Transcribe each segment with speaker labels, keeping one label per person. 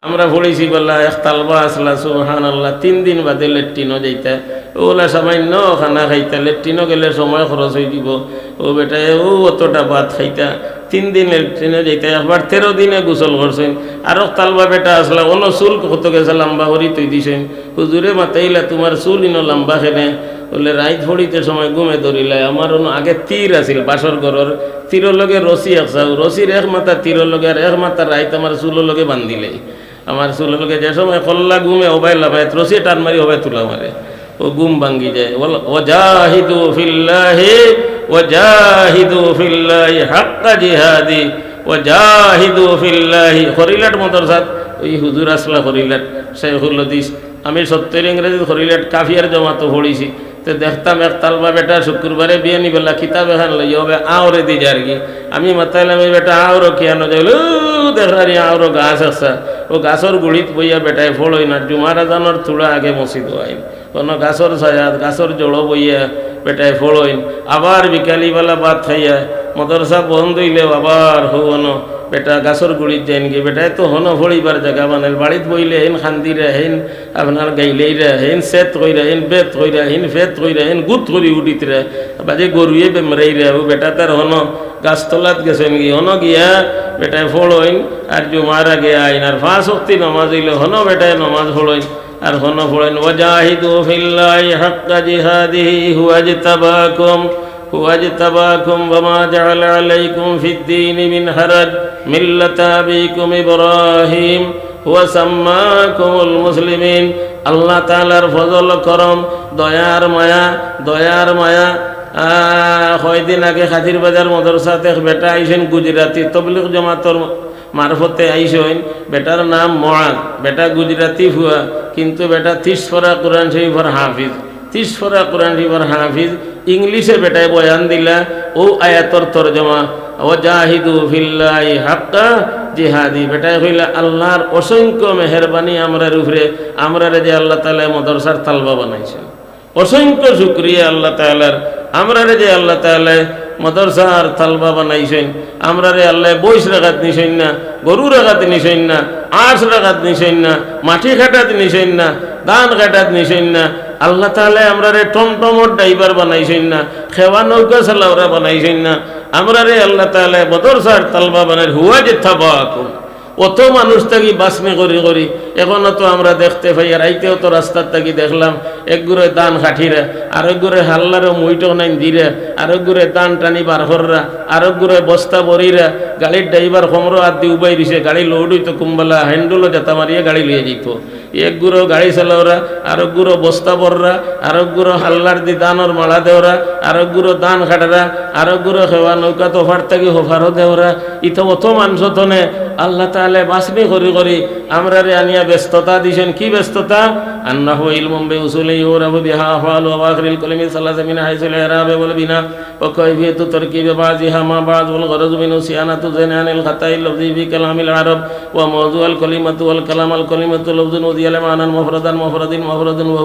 Speaker 1: আমরা পড়েছি বললা এক তালবা আসলা সুবহানাল্লাহ 3 দিন বাদে লেট্রিনও যাইতা ওলা সামান্য খানা খাইতা লেট্রিনও গেলে সময় খরচ হয়ে দিব ও বেটা ও অতটা ভাত খাইতা 3 দিন লেট্রিনে যাইতা একবার 13 দিনে গোসল করছেন আর তালবা বেটা আসলা অন্য চুল কত গেছে লম্বা করি তুই দিছেন হুজুরে মাতাইলা তোমার চুল ইনো লম্বা খেনে বলে রাইত ফড়িতে সময় ঘুমে ধরিলাই আমার আগে তীর আছিল বাসর ঘরের তীরের লগে রশি একসাও রশির এক মাথা তীরের লগে আর এক মাথা রাইত আমার চুলের লগে বান্ধিলে আমার চুলের লগে যে সময় কল্লা ঘুমে ওবাই লাভায় রশি টান মারি ওবাই তুলা মারে ও ঘুম ভাঙ্গি যায় ওয়াজাহিদু ফিল্লাহি হাক্কা জিহাদি ওয়াজাহিদু ফিল্লাহি খরিলাট মদরসাত ওই হুজুর আসলা খরিলাট শেখুল হাদিস আমি 70 ইংরেজি খরিলাট কাফিয়ার জমাতো পড়িছি তো দেখতাম এক তালবা বেটা শুক্রবারে বিয়ানি বেলা কিতাব এখান লই হবে আওরে দি যার কি আমি মাতাইলাম এই বেটা আওরো কিয়ানো যাইল দেখারি আওরো গাছ আছে ও গাছর গুড়িত বইয়া বেটায় ফলই না জুমার আজানোর থোড়া আগে মসজিদ আইন কোনো গাছর ছায়াত গাছর জড়ো বইয়া বেটায় ফলইন আবার বিকালিবেলা ভাত খাইয়া মদরসা বন্ধ হইলেও আবার হনো বেটা গাছর গুড়িত যাইন গিয়ে বেটায় তো হনো ফড়িবার জায়গা বানাইল বাড়িত বইলে হেন খান্দিরে হেন আপনার গাইলেইরা হেন সেত কইরা হেন বেত কইরা হেন ফেত কইরা হেন গুত করি উঠিতরে বাজে গরুয়ে বেমরাইরা ও বেটা তার হনো গাছতলাত গেছেন গিয়ে হনো গিয়া বেটায় ফড়ইন আর জুমার আগে আইন আর 5 ওয়াক্ত নামাজ হইলে হনো বেটায় নামাজ ফড়ইন আর হনো ফড়ইন ওয়াজাহিদু ফিল্লাহি হাক্কা জিহাদিহি হুয়া আজতাবাকুম ওয়া মা জাআলা আলাইকুম ফিদ-দীনি মিন হারাজ মিল্লাতা আবিকুম ইব্রাহিম হুয়া সাম্মাকুমুল মুসলিমিন আল্লাহ তাআলার ফজল করম দয়ার মায়া কয়দিন আগে খাতির বাজার মদরসাতে বেটা আইসেন গুজরাতি তবলিগ জামাতর মারফতে আইসেন বেটার নাম মুআদ বেটা গুজরাতি হুয়া কিন্তু বেটা 30 পারা কোরআন শরীফের হাফিজ 30 পারা কোরআন শরীফের হাফিজ ইংলিশে বেটায় বয়ান দিলা ও আয়াতর তরজমা ওয়াজাহিদু ফিল্লাহি হাক্কা জিহাদি বেটায় কইলা আল্লাহর অসংখ্য মেহেরবানি আমরার উপরে আমরারে যে আল্লাহ তাআলা মাদ্রাসার তালবা বানাইছেন অসংখ্য শুকরিয়া আল্লাহ তাআলার আমরারে যে আল্লাহ তাআলা মাদ্রাসার তালবা বানাইছেন আমরারে আল্লাহ 22 রাকাত নিছেন না গরু রাকাত নিছেন না 8 রাকাত নিছেন না মাটি কাটাত নিছেন না দান কাটাত নিছেন না আল্লাহ তাআলা আমরারে টমটমর ড্রাইভার বানাইছেন না খেওয়া নৌকা চালাওরা বানাইছেন না আমরারে আল্লাহ তাআলা মাদ্রাসার তালবা বানাই হুয়া যে তাবাকুম অত মানুষ থাকি বাসমে করি এখন তো আমরা দেখতে পাই আর আইতেও তো রাস্তার থাকি দেখলাম এক গুড়ে দান খাঠিরা আরেক গুড়ে হাল্লারও মুইটো নাই দিরা আরেক গুড়ে দান টানি বার হররা আরেক গুড়ে বস্তা বরিরা গাড়ির ড্রাইভার কমরো হাত দিয়ে উবাই দিছে গাড়ি লোড হইতো কুম্বালা হ্যান্ডেলও জাতা মারিয়ে গাড়ি লিয়ে যেত এক গুড়ো গাড়ি চালাওরা আরেক গুড়ো বস্তা বররা আরেক গুড়ো হাল্লার দি দানর মালা দেওরা আরেক গুড়ো দান খাটারা আরেক গুড়ো খেওয়া নৌকা তোফার থাকি হোফারও দেওরা ইতো অত মানুষ তনে আল্লাহ তাআলা বাসনি করি আমরারে আনিয়া ব্যস্ততা দিছেন কি ব্যস্ততা আন্নাহু ইলমুম বিউসুলিহি ওয়া রাবু বিহা আফআল ওয়া আখিরুল কালামি সালাসা মিন হাইসুল ইরাব ওয়াল বিনা ওয়া কাইফিয়াতু তারকিব বাযিহা মা বা'দ ওয়াল গরজ মিন সিয়ানাতু জানানিল খাতাইল লফজি ফি কালামিল আরব ওয়া মাওযুআল কালিমাতু ওয়াল কালামাল কালিমাতু লফজুন ওয়া মানান মুফরাদান ওয়া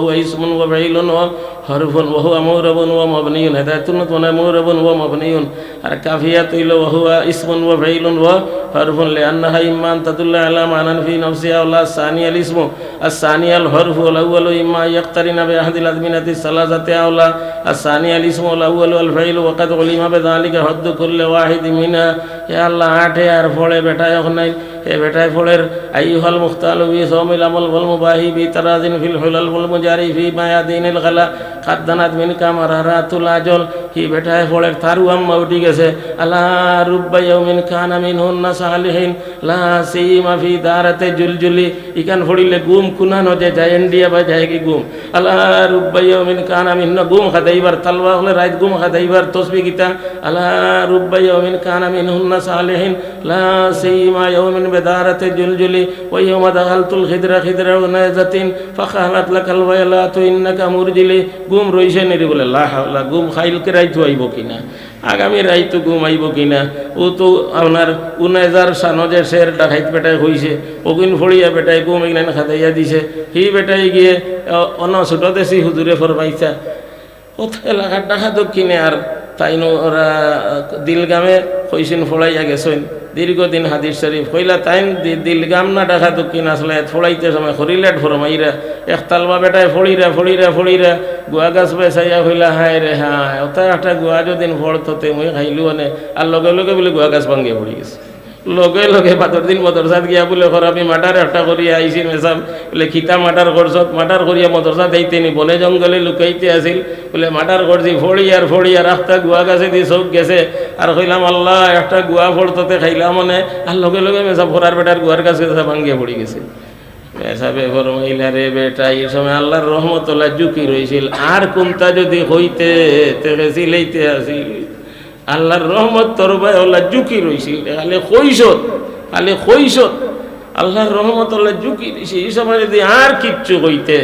Speaker 1: হুয়া ইসমুন ওয়া ফাইলুন ওয়া হরফুন ওয়া হুয়া মুরাবুন ওয়া মাবনিয়ুন হাদাতুন ওয়া মুরাবুন ওয়া মাবনিয়ুন আর কাফিয়াতু ওয়া হুয়া ইসমুন ওয়া ফাইলুন ওয়া হরফুন লিআন্নাহা ইম্মান তাদুল্লু আলা মানান ফি নাফসিহা ওয়া সানিয়াল ইসমু আস-সানিয়াল হরফু ওয়াল আউয়ালু ইম্মা ইয়াকতারিনা বি আহাদিল আযমিনাতি সালাসাতি আওলা আস-সানিয়াল ইসমু ওয়াল আউয়ালু ওয়াল ফাইলু ওয়া কাদ উলিমা বিযালিকা হাদ্দু কুল্লি ওয়াহিদিন মিনহা ইয়া আল্লাহ আটে আর ফলে বেটা এখন নাই এ বেটায় ফলের আইয়ুহাল মুখতালু বি সাওমিল আমল ওয়াল মুবাহি বি তারাজিন ফিল হুলাল ওয়াল মুজারি ফি মায়াদিনিল গালা কাদ্দানাত মিন কামারারাতুল আজল কি বেটায় ফলের তারু আম্মা উঠি গেছে আলা রুব্বা ইয়াউমিন কানা মিনহুন্না সালিহিন লা সিমা ফি দারাতে জুলজুলি ইকান ফড়িলে গুম কুনানো যে যায় ইন্ডিয়া বা যায় কি গুম আলা রুব্বা ইয়াউমিন কানা মিনহুন্না গুম খাদাইবার তালবা হলে রাত গুম খাদাইবার তসবিহ গীতা আলা রুব্বা ইয়াউমিন কানা মিনহুন্না সালিহিন লা সিমা ইয়াউমিন বেদারাতে জুলজুলি ওয়া ইয়াউমা দাখালতুল খিদরা ওয়ানাজাতিন ফাখালাত লাকাল ওয়ালাতু ইন্নাকা মুরজিলি গুম রইছে নেরি বলে লা হাওলা গুম খাইলকে রাইতু আইব কিনা আগামী রাইতু গুম আইব কিনা ও তো আপনার 19,000 সানজে শের ডাকাইত বেটায় হইছে ওগুন ফড়িয়া বেটায় গুম এগনান খাদাইয়া দিছে হি বেটায় গিয়ে অন ছোট দেশি হুজুরে ফরমাইছা ও এলাকার ডাকা দক্ষিণে আর তাই ওরা দিলগামে কইসিন ফোড়াইয়া গেছেন দীর্ঘদিন হাদিস শরীফ কইলা তাই দিলগাম না দেখা দক্ষিণ আসলে ফোড়াইতে সময় খরিলেট ফরমাইরা একতালবা বেটায় ফড়িরা গুয়া গাছ বেসাইয়া হইলা হায় রে হায় ওটা একটা গুয়া যদিন ফড়তে মই খাইলু আনে আর লগে লগে বলে গুয়া গাছ ভাঙ্গিয়ে পড়ি গেছে লগে লগে বাদর দিন মদরসাত গিয়া বলে ঘর আমি মাটার একটা করিয়া আইসি মেসাম বলে খিতা মাটার করছত মাটার করিয়া মদরসাত আইতে নি বনে জঙ্গলে লুকাইতে আসিল বলে মাটার করছি ফড়ি আর রাস্তা গুয়া গাছে দিয়ে চোখ গেছে আর কইলাম আল্লাহ একটা গুয়া ফড়তে খাইলাম মানে আর লগে লগে মেসা ফোরার বেটার গুয়ার কাছে ভাঙ্গিয়া পড়ি গেছে মেসাবে ফরমাইলা রে বেটা এই সময় আল্লাহর রহমতুল্লাহ ঝুঁকি রয়েছিল আর কোনটা যদি হইতে তেরে সিলাইতে আসিল আল্লাহর রহমত তরবায় আল্লাহ ঝুঁকি রয়েছিল খালি কইসত আল্লাহর রহমত আল্লাহ ঝুঁকি রয়েছে এই সময় যদি আর কিচ্ছু হইতে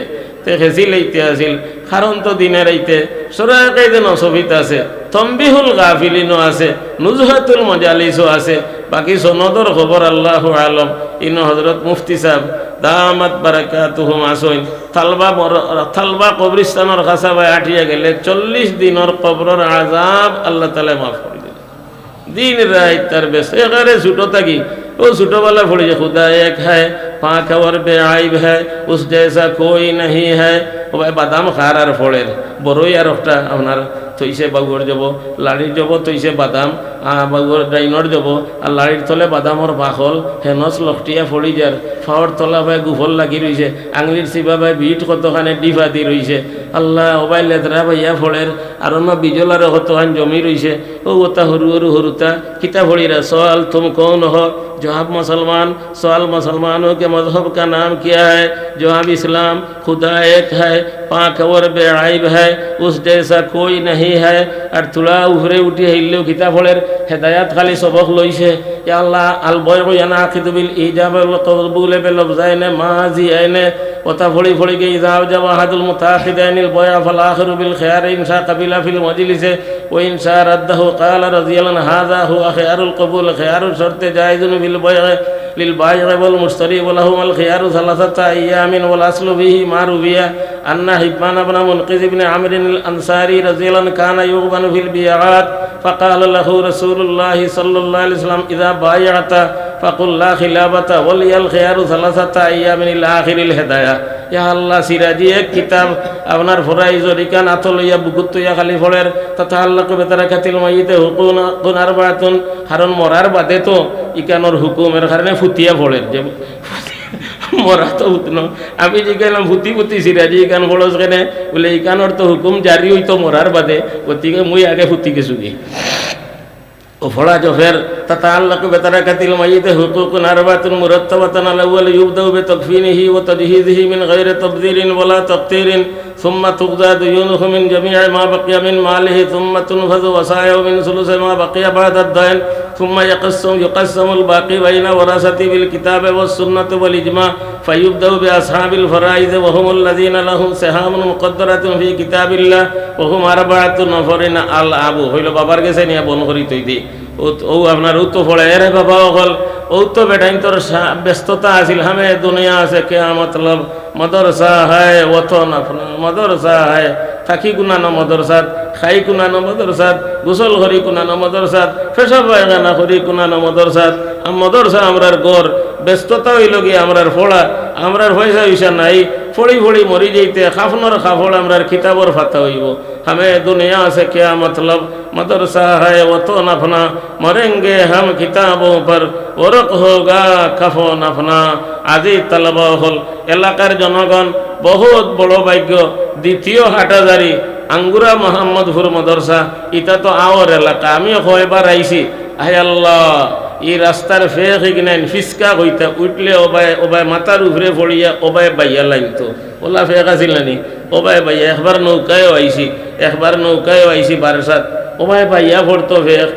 Speaker 1: তেরে সিলাইতে আসিল কারণ তো দিনের আইতে সরাকাইদেন অসবিত আছে তম্বিহুল গাফিলিনও আছে নুজহাতুল মজালিসও আছে বাকি সনদর খবর আল্লাহু আলম ইন হযরত মুফতি সাহেব দামাত বারাকাতুহুম আসইন থালবা কবরিস্তানের কাছাবাই আঠিয়া গেলে 40 দিনের কবরের আযাব আল্লাহ তাআলা মাফ করে দিলেন দিন রাত তার বেশ এগারে ছুটো থাকি ও ছোটোবেলা পড়ে যে खुदा एक है पाँच और बेआइब है उस जैसा कोई नहीं है ও ভাই বাদাম খার আর ফলের বড়ই আর একটা আপনার থইছে বাগুর যাব লাড়ির যাব থইছে বাদাম বাগুর ডাইনর যাব আর লাড়ির তলে বাদামর বাখল হেনস লখটিয়া ফড়ি যার ফাওয়ার তলা ভাই গুফল লাগি রইছে আঙুলির চিবা ভাই বিট কতখানে ডিফা দি রইছে আল্লাহ ওবাই লেদরা ভাইয়া ফলের আর না বিজলারে কতখান জমি রইছে ও ওতা হরুতা কিতা ফড়িরা সওয়াল তুম কৌন হো जवाब मुसलमान सवाल मुसलमानों के मजहब का नाम क्या है जवाब इस्लाम खुदा एक है पाक और बेआइब है उस जैसा कोई नहीं है और तुला उभरे उठी हिल्लो किताबेर हेदायत खाली सबक लइছে या अल्लाह अल बयगु यानाकिदु बिल इजाब वल कबूल बिल लफ्जाइन माजी आइने ওতা ফড়ি ফড়ি গে ইজাব জাব আহাদুল মুতাখিদাইনিল বয়া ফাল আখিরু বিল খিয়ার ইনশা কাবিলা ফিল মজলিসে ও ইনশা রাদ্দাহু ক্বালা রাদিয়াল্লাহু হাযা হুয়া খিয়ারুল কবুল খিয়ারু শর্তে জায়েজুন বিল বয়া লিল বাইগ ওয়াল মুশতারি ওয়া লাহুম আল খিয়ারু সালাসাতা আইয়ামিন ওয়াল আসলু বিহি মারুবিয়া আন্না হিব্বান ইবনে মুনকিজ ইবনে আমর আল আনসারী রাদিয়াল্লাহু কানা ইউবানু ফিল বিয়াত ফাকালা লাহু রাসূলুল্লাহ সাল্লাল্লাহু আলাইহি ওয়াসাল্লাম ইযা বায়াতা ফাকুল লা খিলাফাতা ওয়ালিয়াল খিয়ারু সালাসাতা আইয়ামিন ইলা আখিরিল হিদায়া ইয়া আল্লাহ সিরাজি এক কিতাব আপনার ফরাইজ রিকান আতলইয়া বুকুতইয়া খালি ফলের তথা আল্লাহ কে বেতারাকাতিল মাইতে হুকুন কুন আরবাতুন কারণ মরার বাদে তো ইকানোর হুকুমের কারণে ফুটিয়া ফলের যে মরা তো উঠনো আমি জিজ্ঞাসলাম ফুটি সিরাজি ইকান ফলস কেনে বলে ইকানোর তো হুকুম জারি হইতো মরার বাদে গতিকে মুই আগে ফুটি গেছু কি ও ফড়া জফের তাতাল্লাকু বিতারাকাতিল মাইয়িত হুকুকুন আরবাতুন মুরাত্তাবাতান আলা আউয়াল ইউবদাউ বিতাকফিনিহি ওয়া তাজহীজিহি মিন গায়রি তাবযীরিন ওয়ালা তাকতীরিন ثم تقضى ديونه من جميع ما بقي من ماله ثم تنفذ وصاياه من ثلث ما بقي بعد الدين ثم يقسم الباقي بين ورثته بالكتاب والسنة والإجماع فيبدأ بأصحاب الفرائض وهم الذين لهم سهام مقدرة في كتاب الله وهم 4 نفر الأبو হইল বাবার কাছে নিয়ে বন করি তৈদি ও আপনার ও তো ফলে এরে বাবা হল ও তো বেটাইন তোর ব্যস্ততা আছিল হামে দুনিয়া আছে কেয়া মতলব मदरसा है वतन अपना मदरसा है থাকি গুনানো মদরসাত খাই গুনানো মদরসাত গোসল করি গুনানো মদরসাত পেশাব পায়খানা করি গুনানো মদরসাত মদরসা আমরার ঘর ব্যস্ততা হইল গিয়ে আমরার ফোড়া আমরার পয়সা উইসা নাই ফড়ি ফড়ি মরি যাইতে খাফনর খাফড় আমরার কিতাবর ফাতা হইব हमें दुनिया से क्या मतलब मदरसा है वतन अपना मरेंगे हम किताबों पर वरक होगा कफन अपना আজি তালবা হল এলাকার জনগণ বহুত বড় ভাগ্য দ্বিতীয় হাটাজারি আঙ্গুরা মোহাম্মদপুর মদরসা ইটা তো আওয়ার এলাকা আমিও কয়বার আইছি আয় আল্লাহ এই রাস্তার ফেক কিনেন ফিসকা হইতা উঠলে ওবাই মাথার উপরে পড়িয়া ওবাই বাইয়া লাইনতো ওলা ফেক আছিল নানি ওবাই বাইয়া একবার নৌকায়ও আইছি বারসাত ওবাই বাইয়া পড়তো ফেক